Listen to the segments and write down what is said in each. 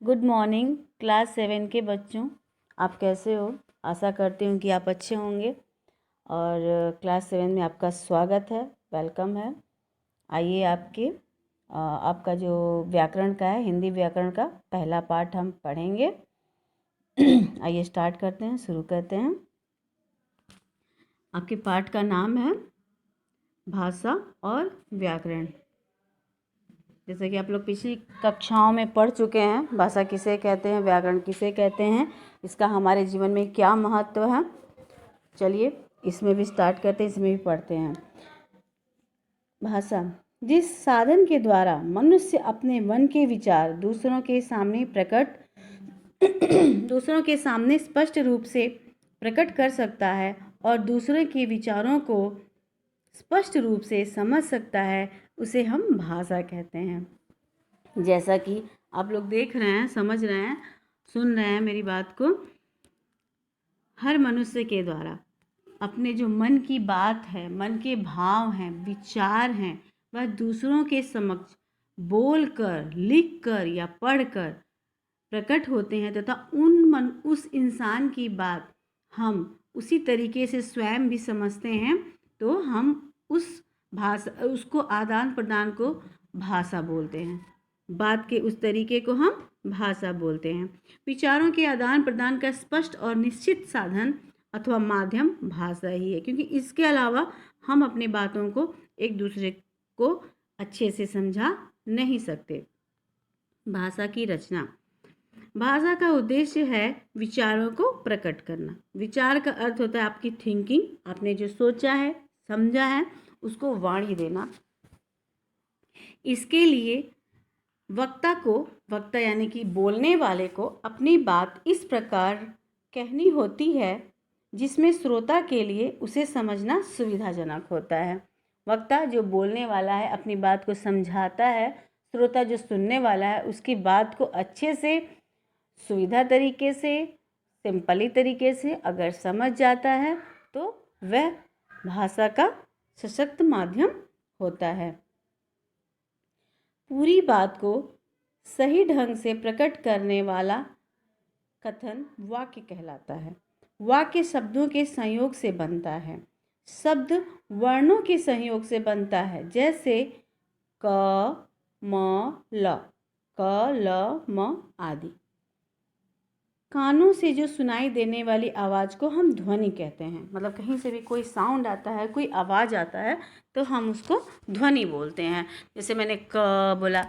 Good morning class 7 के बच्चों, आप कैसे हो। आशा करती हूँ कि आप अच्छे होंगे और क्लास 7 में आपका स्वागत है, वेलकम है। आइए आपका जो व्याकरण का है, हिंदी व्याकरण का पहला पाठ हम पढ़ेंगे। आइए स्टार्ट करते हैं, शुरू करते हैं। आपके पाठ का नाम है भाषा और व्याकरण। जैसे कि आप लोग पिछली कक्षाओं में पढ़ चुके हैं, भाषा किसे कहते हैं, व्याकरण किसे कहते हैं, इसका हमारे जीवन में क्या महत्व है। चलिए इसमें भी स्टार्ट करते हैं, इसमें भी पढ़ते हैं। भाषा जिस साधन के द्वारा मनुष्य अपने मन के विचार दूसरों के सामने स्पष्ट रूप से प्रकट कर सकता है और दूसरों के विचारों को स्पष्ट रूप से समझ सकता है, उसे हम भाषा कहते हैं। जैसा कि आप लोग देख रहे हैं, समझ रहे हैं, सुन रहे हैं मेरी बात को। हर मनुष्य के द्वारा अपने जो मन की बात है, मन के भाव हैं, विचार हैं, वह दूसरों के समक्ष बोलकर, लिखकर या पढ़कर प्रकट होते हैं तथा उस इंसान की बात हम उसी तरीके से स्वयं भी समझते हैं, तो हम उसको आदान प्रदान को भाषा बोलते हैं। बात के उस तरीके को हम भाषा बोलते हैं। विचारों के आदान प्रदान का स्पष्ट और निश्चित साधन अथवा माध्यम भाषा ही है, क्योंकि इसके अलावा हम अपनी बातों को एक दूसरे को अच्छे से समझा नहीं सकते। भाषा की रचना। भाषा का उद्देश्य है विचारों को प्रकट करना। विचार का अर्थ होता है आपकी थिंकिंग, आपने जो सोचा है, समझा है, उसको वाणी देना। इसके लिए वक्ता यानी कि बोलने वाले को अपनी बात इस प्रकार कहनी होती है जिसमें श्रोता के लिए उसे समझना सुविधाजनक होता है। वक्ता जो बोलने वाला है अपनी बात को समझाता है, श्रोता जो सुनने वाला है उसकी बात को अच्छे से, सुविधा तरीके से, सिंपली तरीके से अगर समझ जाता है तो वह भाषा का सशक्त माध्यम होता है। पूरी बात को सही ढंग से प्रकट करने वाला कथन वाक्य कहलाता है। वाक्य शब्दों के संयोग से बनता है। शब्द वर्णों के संयोग से बनता है, जैसे क, म, ल, क, ल, म आदि। कानों से जो सुनाई देने वाली आवाज़ को हम ध्वनि कहते हैं। मतलब कहीं से भी कोई साउंड आता है, कोई आवाज़ आता है, तो हम उसको ध्वनि बोलते हैं। जैसे मैंने क बोला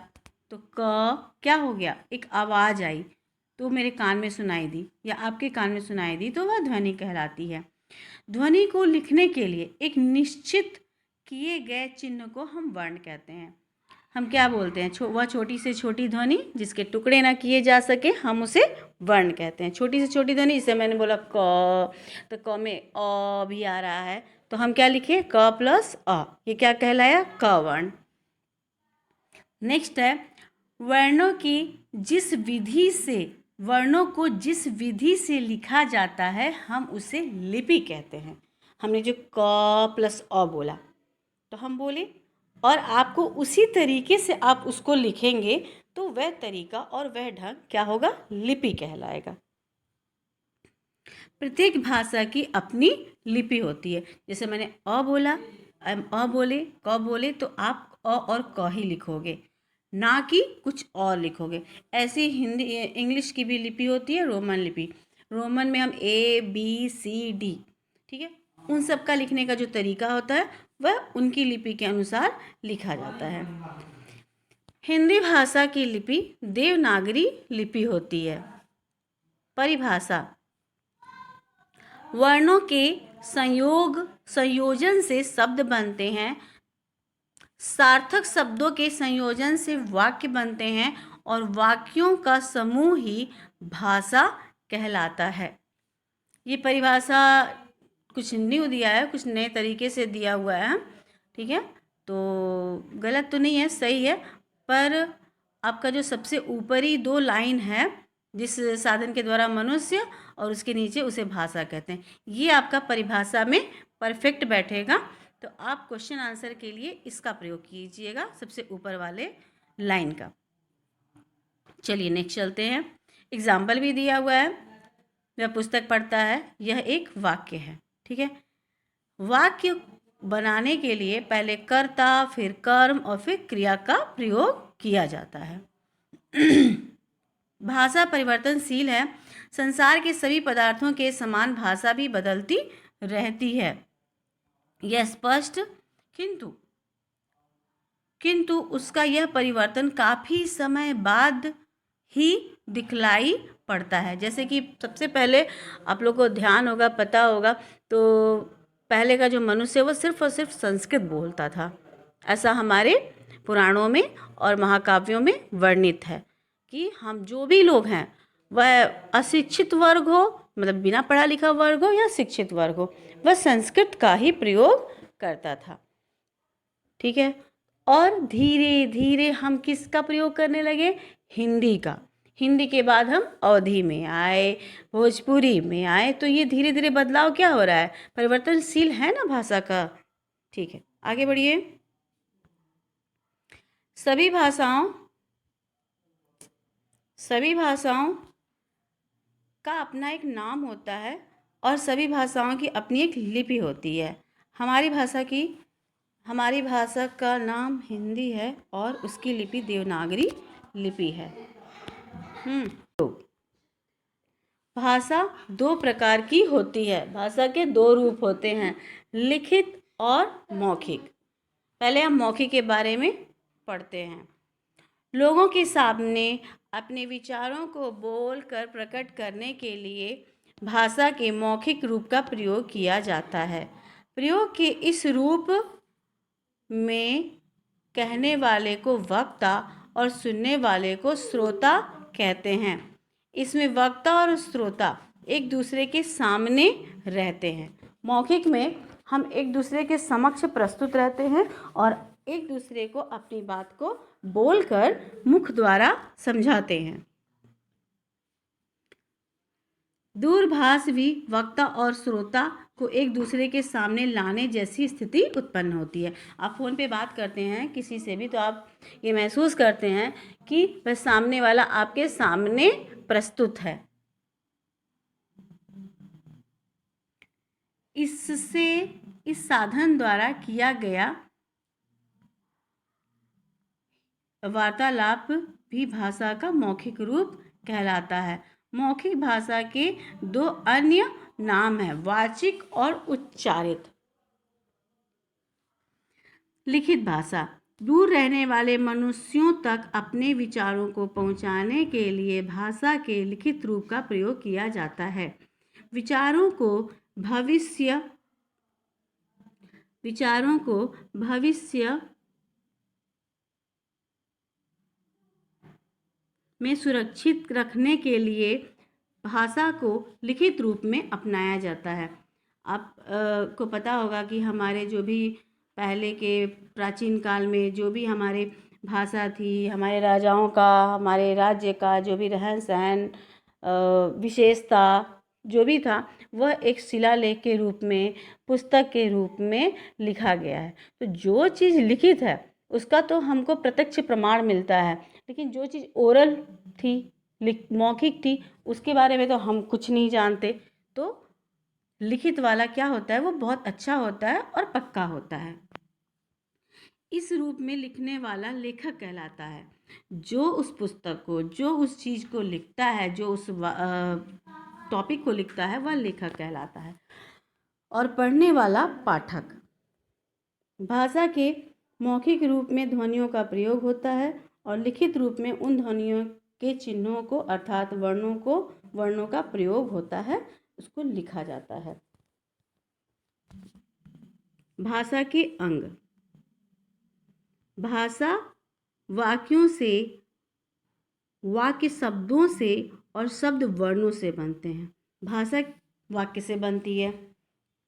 तो क क्या हो गया, एक आवाज़ आई तो मेरे कान में सुनाई दी या आपके कान में सुनाई दी, तो वह ध्वनि कहलाती है। ध्वनि को लिखने के लिए एक निश्चित किए गए चिन्ह को हम वर्ण कहते हैं। हम क्या बोलते हैं, वह छोटी से छोटी ध्वनि जिसके टुकड़े ना किए जा सके, हम उसे वर्ण कहते हैं। छोटी से छोटी ध्वनि, जैसे मैंने बोला क, तो क में अ भी आ रहा है, तो हम क्या लिखे, क प्लस अ, ये क्या कहलाया, क वर्ण। नेक्स्ट है वर्णों को जिस विधि से लिखा जाता है हम उसे लिपि कहते हैं। हमने जो क प्लस अ बोला तो हम बोले, और आपको उसी तरीके से आप उसको लिखेंगे तो वह तरीका और वह ढंग क्या होगा, लिपि कहलाएगा। प्रत्येक भाषा की अपनी लिपि होती है। जैसे मैंने अ बोला, अ बोले, क बोले, तो आप अ और क ही लिखोगे, ना कि कुछ और लिखोगे। ऐसी हिंदी इंग्लिश की भी लिपि होती है, रोमन लिपि। रोमन में हम ABCD, ठीक है, उन सब का लिखने का जो तरीका होता है वह उनकी लिपि के अनुसार लिखा जाता है। हिंदी भाषा की लिपि देवनागरी लिपि होती है। परिभाषा, वर्णों के संयोजन से शब्द बनते हैं, सार्थक शब्दों के संयोजन से वाक्य बनते हैं और वाक्यों का समूह ही भाषा कहलाता है। ये परिभाषा कुछ न्यू दिया है, कुछ नए तरीके से दिया हुआ है, ठीक है, तो गलत तो नहीं है, सही है। पर आपका जो सबसे ऊपरी 2 लाइन है, जिस साधन के द्वारा मनुष्य, और उसके नीचे उसे भाषा कहते हैं, ये आपका परिभाषा में परफेक्ट बैठेगा। तो आप क्वेश्चन आंसर के लिए इसका प्रयोग कीजिएगा, सबसे ऊपर वाले लाइन का। चलिए नेक्स्ट चलते हैं। एग्जाम्पल भी दिया हुआ है, वह पुस्तक पढ़ता है, यह एक वाक्य है। ठीक है, वाक्य बनाने के लिए पहले कर्ता, फिर कर्म और फिर क्रिया का प्रयोग किया जाता है। भाषा परिवर्तनशील है। संसार के सभी पदार्थों के समान भाषा भी बदलती रहती है। यह स्पष्ट, किंतु उसका यह परिवर्तन काफ़ी समय बाद ही दिखलाई पड़ता है। जैसे कि सबसे पहले आप लोग को ध्यान होगा, पता होगा, तो पहले का जो मनुष्य वो सिर्फ और सिर्फ संस्कृत बोलता था। ऐसा हमारे पुराणों में और महाकाव्यों में वर्णित है कि हम जो भी लोग हैं, वह अशिक्षित वर्ग हो, मतलब बिना पढ़ा लिखा वर्ग हो या शिक्षित वर्ग हो, वह संस्कृत का ही प्रयोग करता था। ठीक है, और धीरे धीरे हम किसका प्रयोग करने लगे? हिंदी का। हिंदी के बाद हम अवधी में आए, भोजपुरी में आए, तो ये धीरे धीरे बदलाव क्या हो रहा है? परिवर्तनशील है ना भाषा का। ठीक है, आगे बढ़िए। सभी भाषाओं का अपना एक नाम होता है और सभी भाषाओं की अपनी एक लिपि होती है। हमारी भाषा का नाम हिंदी है और उसकी लिपि देवनागरी लिपि है। तो भाषा दो प्रकार की होती है। भाषा के दो रूप होते हैं, लिखित और मौखिक। पहले हम मौखिक के बारे में पढ़ते हैं। लोगों के सामने अपने विचारों को बोलकर प्रकट करने के लिए भाषा के मौखिक रूप का प्रयोग किया जाता है। प्रयोग के इस रूप में कहने वाले को वक्ता और सुनने वाले को श्रोता कहते हैं। इसमें वक्ता और श्रोता एक दूसरे के सामने रहते हैं। मौखिक में हम एक दूसरे के समक्ष प्रस्तुत रहते हैं और एक दूसरे को अपनी बात को बोलकर मुख द्वारा समझाते हैं। दूरभाष भी वक्ता और श्रोता को एक दूसरे के सामने लाने जैसी स्थिति उत्पन्न होती है। आप फ़ोन पे बात करते हैं किसी से भी, तो आप ये महसूस करते हैं कि वह सामने वाला आपके सामने प्रस्तुत है। इस साधन द्वारा किया गया वार्तालाप भी भाषा का मौखिक रूप कहलाता है। मौखिक भाषा के दो अन्य नाम हैं, वाचिक और उच्चारित। लिखित भाषा दूर रहने वाले मनुष्यों तक अपने विचारों को पहुंचाने के लिए भाषा के लिखित रूप का प्रयोग किया जाता है। विचारों को भविष्य में सुरक्षित रखने के लिए भाषा को लिखित रूप में अपनाया जाता है। आप को पता होगा कि हमारे जो भी पहले के प्राचीन काल में जो भी हमारे भाषा थी, हमारे राजाओं का, हमारे राज्य का जो भी रहन सहन विशेषता जो भी था, वह एक शिलालेख के रूप में, पुस्तक के रूप में लिखा गया है। तो जो चीज़ लिखित है उसका तो हमको प्रत्यक्ष प्रमाण मिलता है, लेकिन जो चीज़ ओरल थी, मौखिक थी, उसके बारे में तो हम कुछ नहीं जानते। तो लिखित वाला क्या होता है, वो बहुत अच्छा होता है और पक्का होता है। इस रूप में लिखने वाला लेखक कहलाता है। जो उस पुस्तक को, जो उस चीज़ को लिखता है, जो उस टॉपिक को लिखता है, वह लेखक कहलाता है। और पढ़ने वाला पाठक। भाषा के मौखिक रूप में ध्वनियों का प्रयोग होता है और लिखित रूप में उन ध्वनियों के चिन्हों को अर्थात वर्णों का प्रयोग होता है, उसको लिखा जाता है। भाषा के अंग। भाषा वाक्यों से, वाक्य शब्दों से और शब्द वर्णों से बनते हैं। भाषा वाक्य से बनती है।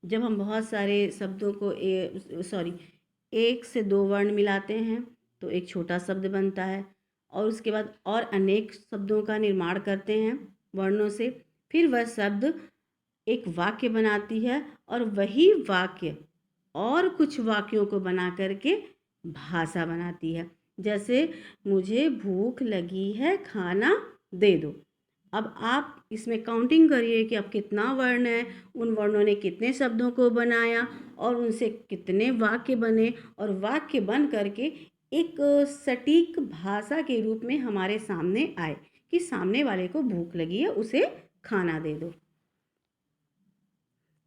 जब हम बहुत सारे शब्दों को एक से दो वर्ण मिलाते हैं तो एक छोटा शब्द बनता है, और उसके बाद और अनेक शब्दों का निर्माण करते हैं वर्णों से, फिर वह शब्द एक वाक्य बनाती है और वही वाक्य और कुछ वाक्यों को बना करके भाषा बनाती है। जैसे मुझे भूख लगी है, खाना दे दो। अब आप इसमें काउंटिंग करिए कि अब कितना वर्ण है, उन वर्णों ने कितने शब्दों को बनाया और उनसे कितने वाक्य बने, और वाक्य बन करके एक सटीक भाषा के रूप में हमारे सामने आए कि सामने वाले को भूख लगी है, उसे खाना दे दो।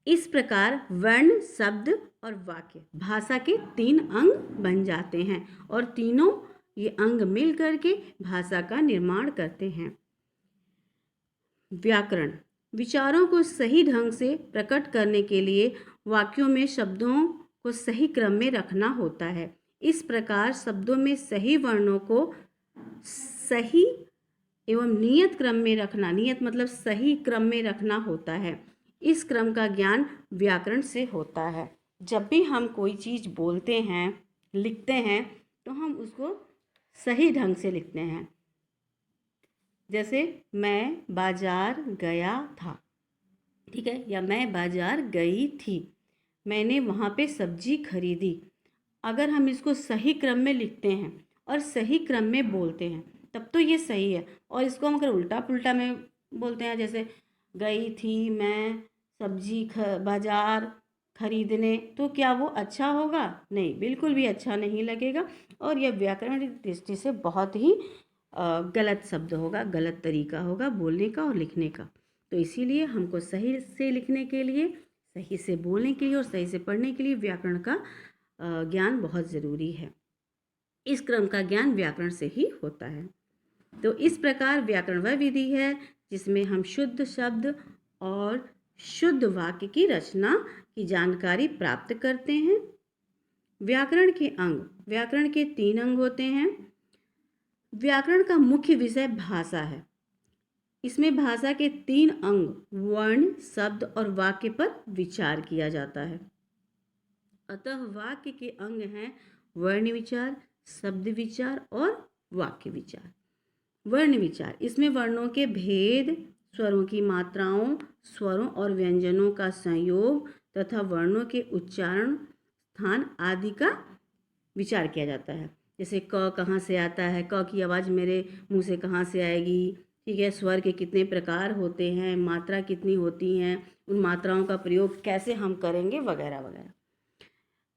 इस प्रकार वर्ण, शब्द और वाक्य भाषा के 3 अंग बन जाते हैं और तीनों ये अंग मिल करके भाषा का निर्माण करते हैं। व्याकरण विचारों को सही ढंग से प्रकट करने के लिए वाक्यों में शब्दों को सही क्रम में रखना होता है। इस प्रकार शब्दों में सही वर्णों को सही एवं नियत क्रम में रखना, नियत मतलब सही क्रम में रखना होता है। इस क्रम का ज्ञान व्याकरण से होता है। जब भी हम कोई चीज़ बोलते हैं, लिखते हैं, तो हम उसको सही ढंग से लिखते हैं। जैसे मैं बाजार गया था, ठीक है, या मैं बाजार गई थी, मैंने वहाँ पे सब्जी खरीदी। अगर हम इसको सही क्रम में लिखते हैं और सही क्रम में बोलते हैं तब तो ये सही है। और इसको हम अगर उल्टा पुल्टा में बोलते हैं, जैसे गई थी मैं सब्जी बाजार खरीदने, तो क्या वो अच्छा होगा? नहीं, बिल्कुल भी अच्छा नहीं लगेगा और यह व्याकरण की दृष्टि से बहुत ही गलत शब्द होगा, गलत तरीका होगा बोलने का और लिखने का। तो इसीलिए हमको सही से लिखने के लिए, सही से बोलने के लिए और सही से पढ़ने के लिए व्याकरण का ज्ञान बहुत ज़रूरी है। इस क्रम का ज्ञान व्याकरण से ही होता है। तो इस प्रकार व्याकरण वह विधि है जिसमें हम शुद्ध शब्द और शुद्ध वाक्य की रचना की जानकारी प्राप्त करते हैं। व्याकरण के अंग, व्याकरण के 3 अंग होते हैं। व्याकरण का मुख्य विषय भाषा है। इसमें भाषा के 3 अंग वर्ण, शब्द और वाक्य पर विचार किया जाता है। अतः वाक्य के अंग हैं वर्ण विचार, शब्द विचार और वाक्य विचार। वर्ण विचार, इसमें वर्णों के भेद, स्वरों की मात्राओं, स्वरों और व्यंजनों का संयोग तथा वर्णों के उच्चारण स्थान आदि का विचार किया जाता है। जैसे क कहाँ से आता है, क की आवाज़ मेरे मुंह से कहाँ से आएगी, ठीक है, स्वर के कितने प्रकार होते हैं, मात्रा कितनी होती हैं, उन मात्राओं का प्रयोग कैसे हम करेंगे, वगैरह वगैरह।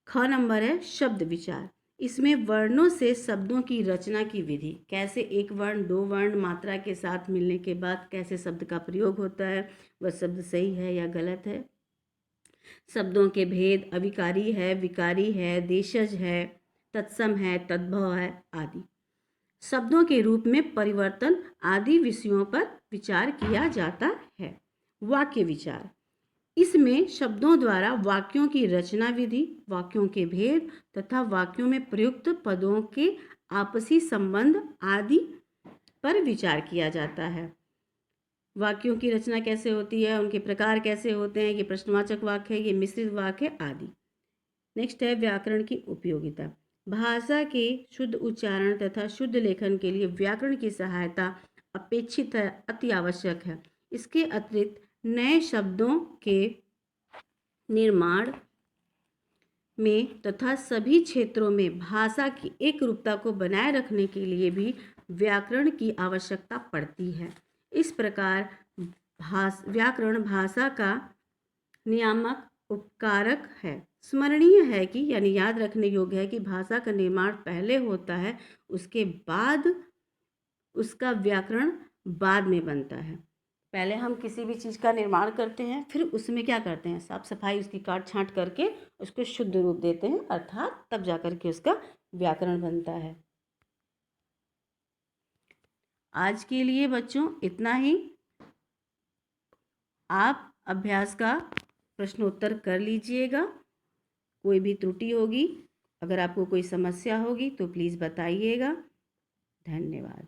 ख नंबर है शब्द विचार। इसमें वर्णों से शब्दों की रचना की विधि, कैसे एक वर्ण 2 वर्ण मात्रा के साथ मिलने के बाद कैसे शब्द का प्रयोग होता है, वह शब्द सही है या गलत है। शब्दों के भेद, अविकारी है, विकारी है, देशज है, तत्सम है, तद्भव है आदि। शब्दों के रूप में परिवर्तन आदि विषयों पर विचार किया जाता है। वाक्य विचार, इसमें शब्दों द्वारा वाक्यों की रचना विधि, वाक्यों के भेद तथा वाक्यों में प्रयुक्त पदों के आपसी संबंध आदि पर विचार किया जाता है। वाक्यों की रचना कैसे होती है, उनके प्रकार कैसे होते हैं, ये प्रश्नवाचक वाक्य है, ये मिश्रित वाक्य है आदि। नेक्स्ट है व्याकरण की उपयोगिता। भाषा के शुद्ध उच्चारण तथा शुद्ध लेखन के लिए व्याकरण की सहायता अपेक्षित है, अति आवश्यक है। इसके अतिरिक्त नए शब्दों के निर्माण में तथा सभी क्षेत्रों में भाषा की एक रूपता को बनाए रखने के लिए भी व्याकरण की आवश्यकता पड़ती है। इस प्रकार व्याकरण भाषा का नियामक उपकारक है। स्मरणीय है कि यानी याद रखने योग्य है कि भाषा का निर्माण पहले होता है, उसके बाद उसका व्याकरण बाद में बनता है। पहले हम किसी भी चीज़ का निर्माण करते हैं, फिर उसमें क्या करते हैं, साफ सफाई उसकी काट छांट करके उसको शुद्ध रूप देते हैं, अर्थात तब जा कर के उसका व्याकरण बनता है। आज के लिए बच्चों इतना ही। आप अभ्यास का प्रश्नोत्तर कर लीजिएगा। कोई भी त्रुटि होगी, अगर आपको कोई समस्या होगी तो प्लीज़ बताइएगा। धन्यवाद।